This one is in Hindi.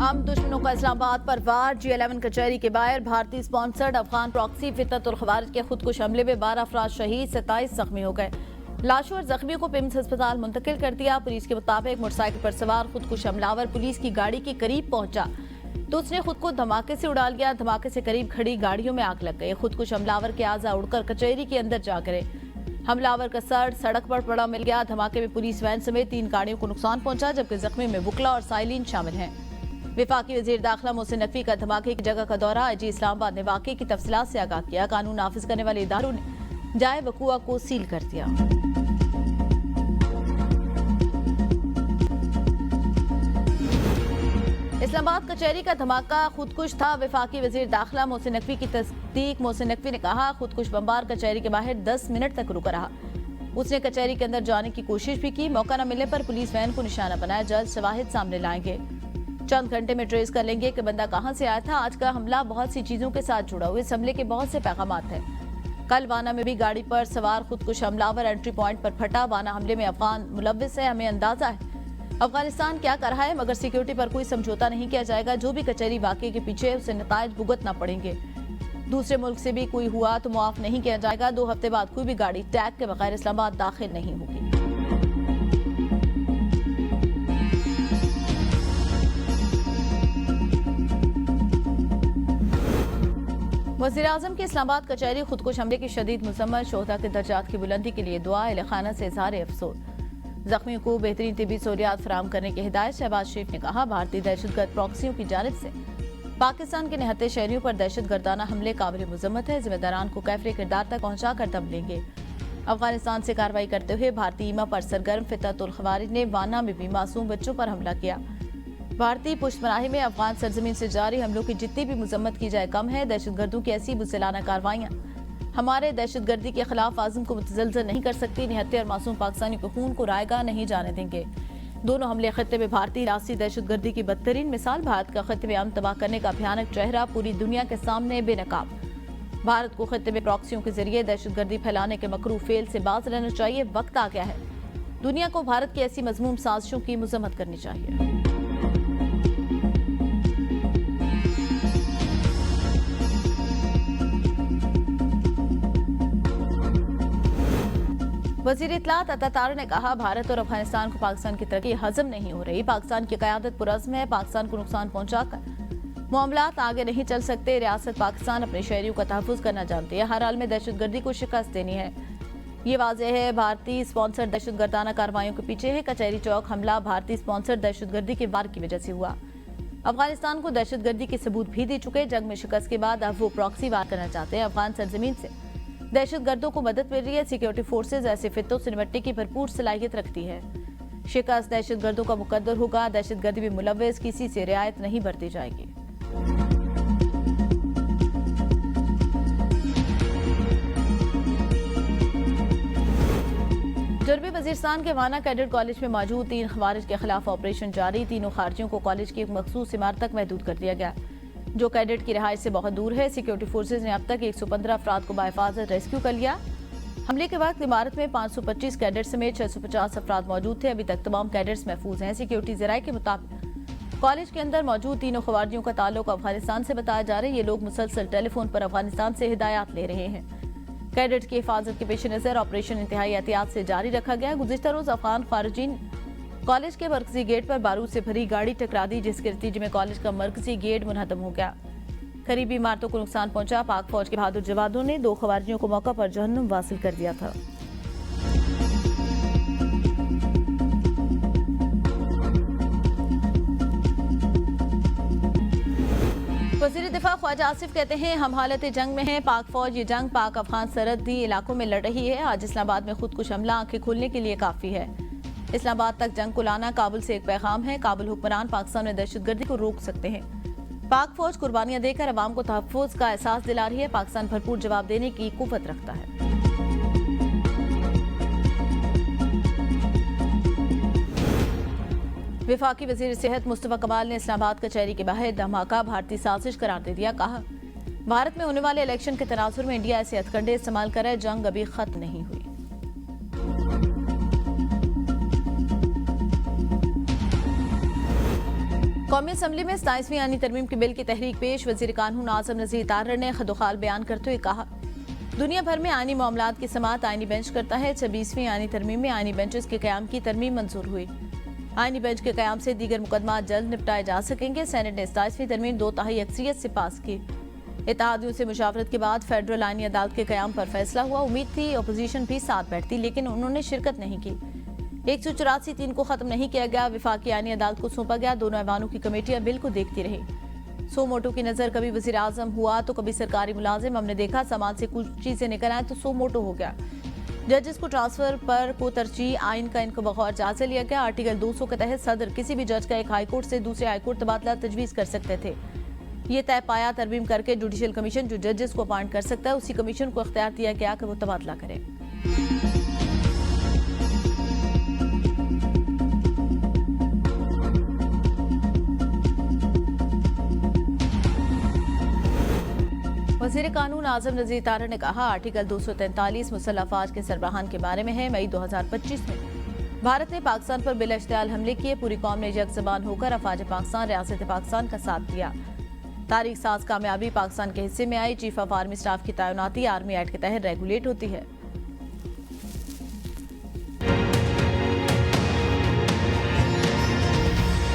आम दुश्मनों का इस्लामाबाद पर वार। G11 कचहरी के बाहर भारतीय स्पॉन्सर्ड अफगान प्रॉक्सी फितरतुल खवारिज के खुदकुश हमले में 12 अफराद शहीद, 27 जख्मी हो गए। लाशों और जख्मियों को पिम्स अस्पताल मुंतकिल कर दिया। पुलिस के मुताबिक मोटरसाइकिल पर सवार खुदकुश हमलावर पुलिस की गाड़ी के करीब पहुंचा तो उसने खुद को धमाके से उड़ा लिया। धमाके से करीब खड़ी गाड़ियों में आग लग गई। खुदकुश हमलावर के आजा उड़कर कचहरी के अंदर जा गिरे। हमलावर का सर सड़क पर पड़ा मिल गया। धमाके में पुलिस वैन समेत 3 गाड़ियों को नुकसान पहुंचा, जबकि जख्मी में वुकला और साइलिन शामिल हैं। विफाकी वजीर दाखिला मोहसिन नकवी का धमाके की जगह का दौरा। IG इस्लामाबाद ने वाकये की तफसीलात से आगाह किया। कानून नाफिज करने वाले इदारों ने जाए वकुआ को सील कर दिया। इस्लामाबाद कचहरी का धमाका खुदकुश था। विफाकी वजीर दाखिला मोहसिन नकवी की तस्दीक। मोहसिन नकवी ने कहा, खुदकुश बमबार कचहरी के बाहर 10 मिनट तक रुका रहा। उसने कचहरी के अंदर जाने की कोशिश भी की। मौका न मिलने पर पुलिस वैन को निशाना बनाया। जल्द शवाहिद सामने लाएंगे। चंद घंटे में ट्रेस कर लेंगे कि बंदा कहां से आया था। आज का हमला बहुत सी चीजों के साथ जुड़ा हुआ। इस हमले के बहुत से पैगामात हैं। कल वाना में भी गाड़ी पर सवार खुदकुश हमलावर एंट्री पॉइंट पर फटा। वाना हमले में अफगान मुलव्विस है। हमें अंदाजा है अफगानिस्तान क्या कर रहा है, मगर सिक्योरिटी पर कोई समझौता नहीं किया जाएगा। जो भी कचहरी वाकये के पीछे उसे नतायज भुगतना पड़ेंगे। दूसरे मुल्क से भी कोई हुआ तो मुआफ नहीं किया जाएगा। 2 हफ्ते बाद कोई भी गाड़ी टैग के बगैर इस्लामाबाद दाखिल नहीं होगी। वज़ीर-ए-आज़म की इस्लामाबाद कचहरी खुदकुश हमले की शदीद मज़म्मत। शोहदा के दर्जात की बुलंदी के लिए दुआ। अहले खाना से इज़हार अफसोस। जख्मियों को बेहतरीन तिबी सहूलियात फराहम करने की हिदायत। शहबाज शरीफ ने कहा, भारतीय दहशतगर्द प्रॉक्सियों की जानिब से पाकिस्तान के निहत्ते शहरियों पर दहशतगर्दाना हमले काबिल मुज़म्मत है। जिम्मेदारान को कैफरे किरदार तक पहुंचा कर दम लेंगे। अफगानिस्तान से कार्रवाई करते हुए भारतीय ईमा पर सरगर्म फितरतुल खवारिज ने वाना में भी मासूम बच्चों पर हमला किया। भारतीय पुष्टपनाही में अफगान सरजमीन से जारी हमलों की जितनी भी मुजम्मत की जाए कम है। दहशतगर्दों की ऐसी बुज़दिलाना कार्रवाइयाँ हमारे दहशतगर्दी के खिलाफ आज़म को मुतज़लज़ल नहीं कर सकती। निहत्ते और मासूम पाकिस्तानियों के खून को रायगा नहीं जाने देंगे। दोनों हमले खत्ते में भारतीय रास्ती दहशतगर्दी की बदतरीन मिसाल। भारत का खत्ते में अमन तबाह करने का भयानक चेहरा पूरी दुनिया के सामने बेनकाब। भारत को खत्ते में प्रॉक्सियों के जरिए दहशतगर्दी फैलाने के मकरू फेल से बाज रहना चाहिए। वक्त आ गया है दुनिया को भारत की ऐसी मज़मूम साजिशों की मुज़म्मत करनी चाहिए। वज़ीर इत्तलात अता तारा ने कहा, भारत और अफगानिस्तान को पाकिस्तान की तरक्की हजम नहीं हो रही। पाकिस्तान की क़यादत पुरज़्म है। पाकिस्तान को नुकसान पहुंचाकर मामलात आगे नहीं चल सकते। रियासत पाकिस्तान अपने शहरियों का तहफ़्फ़ुज़ करना जानती है। हर हाल में दहशतगर्दी को शिकस्त देनी है। ये वाज़ेह है भारतीय स्पॉन्सर्ड दहशतगर्दाना कार्रवाइयों के पीछे है। कचहरी चौक हमला भारतीय स्पॉन्सर्ड दहशतगर्दी के वार की वजह से हुआ। अफगानिस्तान को दहशतगर्दी के सबूत भी दे चुके। जंग में शिकस्त के बाद अब वो प्रॉक्सी वार करना चाहते हैं। अफगान सरजमीन से दहशतगर्दों को मदद मिल रही है। सिक्योरिटी फोर्सेज ऐसे फितों से निपटने की भरपूर सलाहियत रखती है। शिकस्त दहशतगर्दों का मुकद्दर होगा। दहशतगर्दी में मुलव्विस किसी से रियायत नहीं बरती जाएगी। जनूबी वजीरिस्तान के वाना कैडेट कॉलेज में मौजूद 3 खवारिज के खिलाफ ऑपरेशन जारी। तीनों खारिजियों को कॉलेज की एक मखसूस इमारत तक महदूद कर दिया गया, जो कैडेट की रिहाइश से बहुत दूर है। सिक्योरिटी फोर्सेज ने अब तक 115 अफराद को बाहिफाजत रेस्क्यू कर लिया। हमले के वक्त इमारत में 525 कैडेट समेत 650 अफराद मौजूद थे। अभी तक तमाम कैडेट्स महफूज हैं। सिक्योरिटी ज़राए के मुताबिक कॉलेज के अंदर मौजूद तीनों खवारिजियों का ताल्लुक अफगानिस्तान से बताया जा रहा है। ये लोग मुसलसल टेलीफोन पर अफगानिस्तान से हिदायत ले रहे हैं। कैडेट की हिफाजत के पेश नज़र ऑपरेशन इंतहाई एहतियात से जारी रखा गया। गुज़िश्ता रोज़ अफगान खारिजीन कॉलेज के मरकजी गेट पर बारूद से भरी गाड़ी टकरा दी, जिसके नतीजे में कॉलेज का मरकजी गेट मुनहदम हो गया। करीबी इमारतों को नुकसान पहुंचा। पाक फौज के बहादुर जवानों ने 2 खवारिजियों को मौका पर जहन्नुम वासिल कर दिया था। वज़ीर दिफा ख्वाजा आसिफ कहते हैं, हम हालत जंग में हैं। पाक फौज ये जंग पाक अफगान सरहदी इलाकों में लड़ रही है। आज इस्लामाबाद में खुदकुश हमला आंखें खोलने के लिए काफी है। इस्लामाबाद तक जंग को लाना काबुल से एक पैगाम है। काबुल हुक्मरान पाकिस्तान में दहशतगर्दी को रोक सकते हैं। पाक फौज कुर्बानियां देकर अवाम को तहफ़्फ़ुज़ का एहसास दिला रही है। पाकिस्तान भरपूर जवाब देने की कुव्वत रखता है। विफाकी वज़ीर सेहत मुस्तफ़ा कमाल ने इस्लामाबाद कचहरी के बाहर धमाका भारतीय साजिश करार दे दिया। कहा, भारत में होने वाले इलेक्शन के तनाजुर में इंडिया ऐसे हथकंडे इस्तेमाल कर रहा है। जंग अभी खत्म नहीं हुई। कौमी असम्बली में 27वीं आईनी तरमीम के बिल की तहरीक पेश। वजीर कानून आजम नज़ीर तारर ने खदोखाल बयान करते हुए कहा, दुनिया भर में आईनी मामलात की समाअत आईनी बेंच करता है। 26वीं आईनी तरमीम में आईनी बेंचेस के क़याम की तरमीम मंजूर हुई। आईनी बेंच के क़याम से दीगर मुकदमा जल्द निपटाए जा सकेंगे। सेनेट ने 27वीं तरमीम 2/3 अक्सरियत से पास की। इत्तेहादियों से मुशावरत के बाद फेडरल आईनी अदालत के क़याम पर फैसला हुआ। उम्मीद थी अपोजिशन भी साथ बैठती, लेकिन उन्होंने शिरकत नहीं की। 184(3) को खत्म नहीं किया गया। विफाकी आईनी अदालत को सौंपा गया। दोनों ऐवानों की कमेटियां बिल को देखती रही। सो मोटो की नजर कभी वजीर आजम हुआ तो कभी सरकारी मुलाजिम। हमने देखा सामान से कुछ चीजें निकल आए तो सो मोटो हो गया। जजेस को ट्रांसफर पर को तरजीह आइन का इनको बगौर जायजा लिया गया। आर्टिकल 200 के तहत सदर किसी भी जज का एक हाईकोर्ट से दूसरे हाईकोर्ट तबादला तजवीज़ कर सकते थे। ये तय पाया तरमीम करके जुडिशल कमीशन जो जजेस को अपॉइंट कर सकता है, उसी कमीशन को इख्तियार दिया गया कि वो तबादला करे। वज़ीर कानून आजम नज़ीर तारर ने कहा, आर्टिकल 243 मुसल्लह अफवाज के सरबराहान के बारे में है। मई 2025 में भारत ने पाकिस्तान पर बिलाश्तियाल हमले किए। पूरी कौम ने यकज़बान होकर अफवाज पाकिस्तान रियासत पाकिस्तान का साथ दिया। तारीख साज कामयाबी पाकिस्तान के हिस्से में आई। चीफ ऑफ आर्मी स्टाफ की तैनाती आर्मी एक्ट के तहत रेगुलेट होती है।